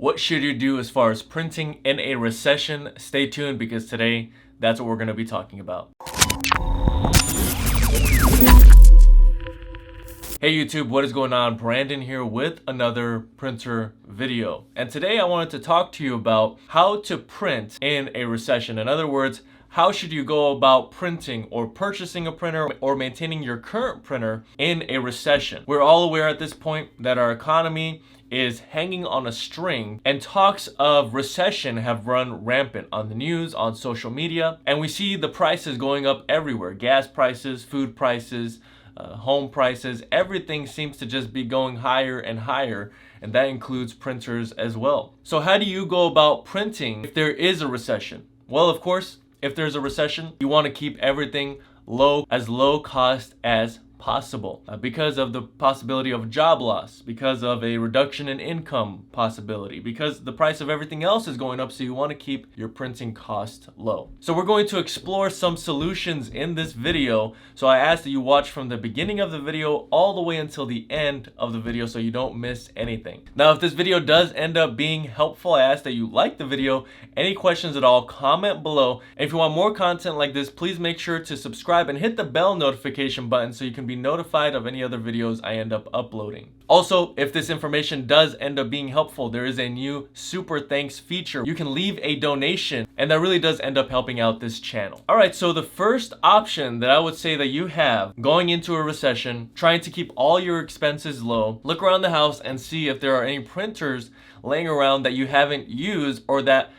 What should you do as far as printing in a recession? Stay tuned because today that's what we're going to be talking about. Hey YouTube, what is going on? Brandon here with another printer video. And today I wanted to talk to you about how to print in a recession. In other words, how should you go about printing or purchasing a printer or maintaining your current printer in a recession? We're all aware at this point that our economy is hanging on a string, and talks of recession have run rampant on the news, on social media, and we see the prices going up everywhere. Gas prices, food prices, home prices, everything seems to just be going higher and higher, and that includes printers as well. So how do you go about printing if there is a recession? Well, of course, if there's a recession, you want to keep everything low, as low cost as possible, because of the possibility of job loss, because of a reduction in income possibility, because the price of everything else is going up, so you want to keep your printing cost low. So we're going to explore some solutions in this video, so I ask that you watch from the beginning of the video all the way until the end of the video so you don't miss anything. Now, if this video does end up being helpful, I ask that you like the video. Any questions at all, comment below. And if you want more content like this, please make sure to subscribe and hit the bell notification button so you can be notified of any other videos I end up uploading. Also, if this information does end up being helpful, there is a new super thanks feature. You can leave a donation, and that really does end up helping out this channel. All right, so the first option that I would say that you have going into a recession, trying to keep all your expenses low, look around the house and see if there are any printers laying around that you haven't used or that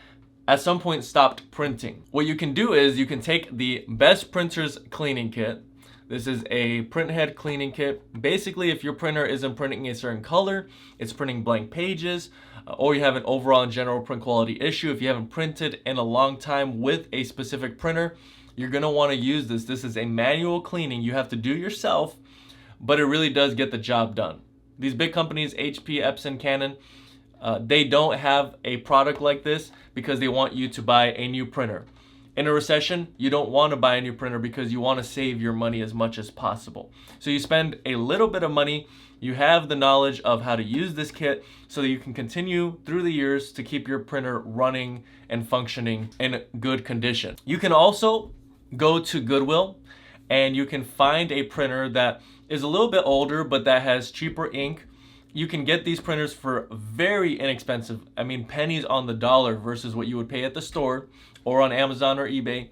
at some point stopped printing. What you can do is you can take the Best Printers cleaning kit. This is a print head cleaning kit. Basically, if your printer isn't printing a certain color, it's printing blank pages, or you have an overall and general print quality issue, if you haven't printed in a long time with a specific printer, you're gonna wanna use this. This is a manual cleaning you have to do yourself, but it really does get the job done. These big companies, HP, Epson, Canon, they don't have a product like this because they want you to buy a new printer. In a recession, you don't want to buy a new printer because you want to save your money as much as possible. So you spend a little bit of money, you have the knowledge of how to use this kit so that you can continue through the years to keep your printer running and functioning in good condition. You can also go to Goodwill and you can find a printer that is a little bit older but that has cheaper ink. You can get these printers for very inexpensive, I mean pennies on the dollar versus what you would pay at the store or on Amazon or eBay.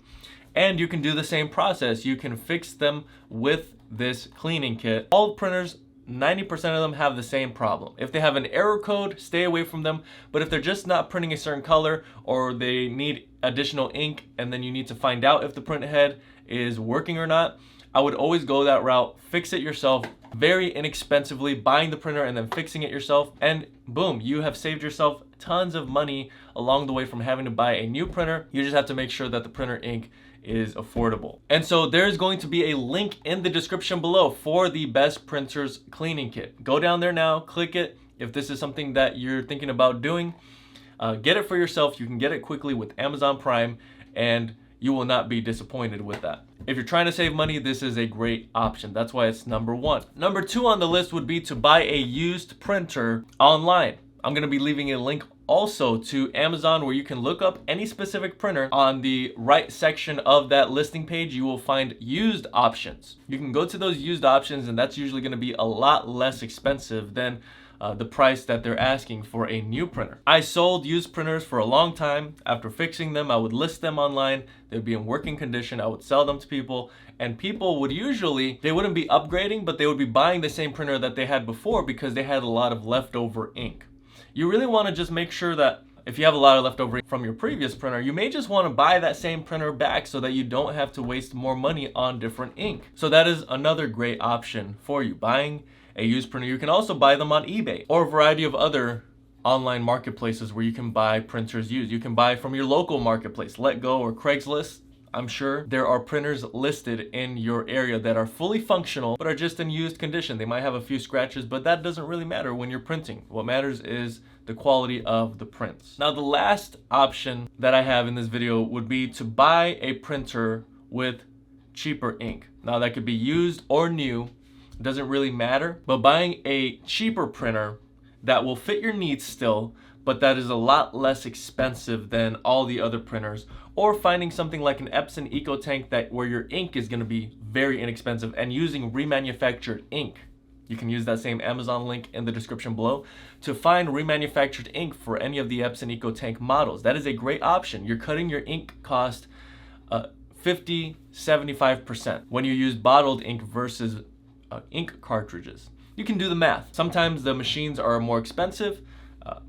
And you can do the same process. You can fix them with this cleaning kit. All printers, 90% of them have the same problem. If they have an error code, stay away from them. But if they're just not printing a certain color or they need additional ink and then you need to find out if the print head is working or not, I would always go that route. Fix it yourself very inexpensively, buying the printer and then fixing it yourself, and boom, you have saved yourself tons of money along the way from having to buy a new printer. You just have to make sure that the printer ink is affordable. And so there's going to be a link in the description below for the Best Printers cleaning kit. Go down there now, click it. If this is something that you're thinking about doing, get it for yourself. You can get it quickly with Amazon Prime, and you will not be disappointed with that. If you're trying to save money, this is a great option. That's why it's number one. Number two on the list would be to buy a used printer online. I'm gonna be leaving a link also to Amazon where you can look up any specific printer. On the right section of that listing page, you will find used options. You can go to those used options, and that's usually gonna be a lot less expensive than the price that they're asking for a new printer. I sold used printers for a long time. After fixing them, I would list them online. They'd be in working condition. I would sell them to people, and people would usually, they wouldn't be upgrading, but they would be buying the same printer that they had before because they had a lot of leftover ink. You really want to just make sure that if you have a lot of leftover from your previous printer, you may just want to buy that same printer back so that you don't have to waste more money on different ink. So that is another great option for you, buying a used printer. You can also buy them on eBay or a variety of other online marketplaces where you can buy printers used. You can buy from your local marketplace, Let Go or Craigslist. I'm sure there are printers listed in your area that are fully functional but are just in used condition. They might have a few scratches, but that doesn't really matter when you're printing. What matters is the quality of the prints. Now, the last option that I have in this video would be to buy a printer with cheaper ink. Now, that could be used or new. It doesn't really matter, but buying a cheaper printer that will fit your needs still, but that is a lot less expensive than all the other printers, or finding something like an Epson EcoTank that where your ink is going to be very inexpensive, and using remanufactured ink. You can use that same Amazon link in the description below to find remanufactured ink for any of the Epson EcoTank models. That is a great option. You're cutting your ink cost 50-75% when you use bottled ink versus ink cartridges. You can do the math. Sometimes the machines are more expensive,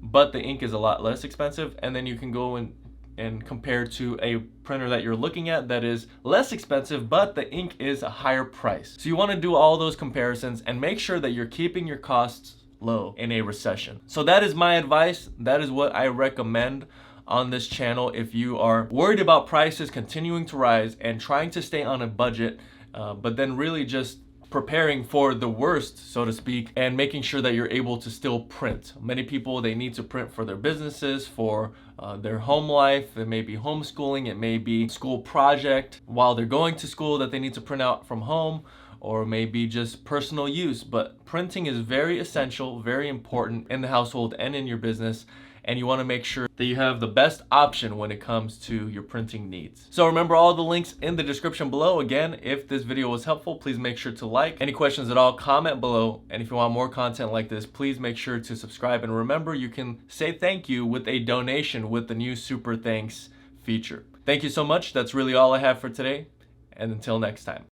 but the ink is a lot less expensive, and then you can go and compare to a printer that you're looking at that is less expensive, but the ink is a higher price. So you want to do all those comparisons and make sure that you're keeping your costs low in a recession. So that is my advice. That is what I recommend on this channel if you are worried about prices continuing to rise and trying to stay on a budget, but then really just preparing for the worst, so to speak, and making sure that you're able to still print. Many people, they need to print for their businesses, for their home life. It may be homeschooling, it may be school project while they're going to school that they need to print out from home, or maybe just personal use. But printing is very essential, very important in the household and in your business, and you want to make sure that you have the best option when it comes to your printing needs. So remember all the links in the description below. Again, if this video was helpful, please make sure to like. Any questions at all, comment below. And if you want more content like this, please make sure to subscribe. And remember, you can say thank you with a donation with the new Super Thanks feature. Thank you so much. That's really all I have for today. And until next time.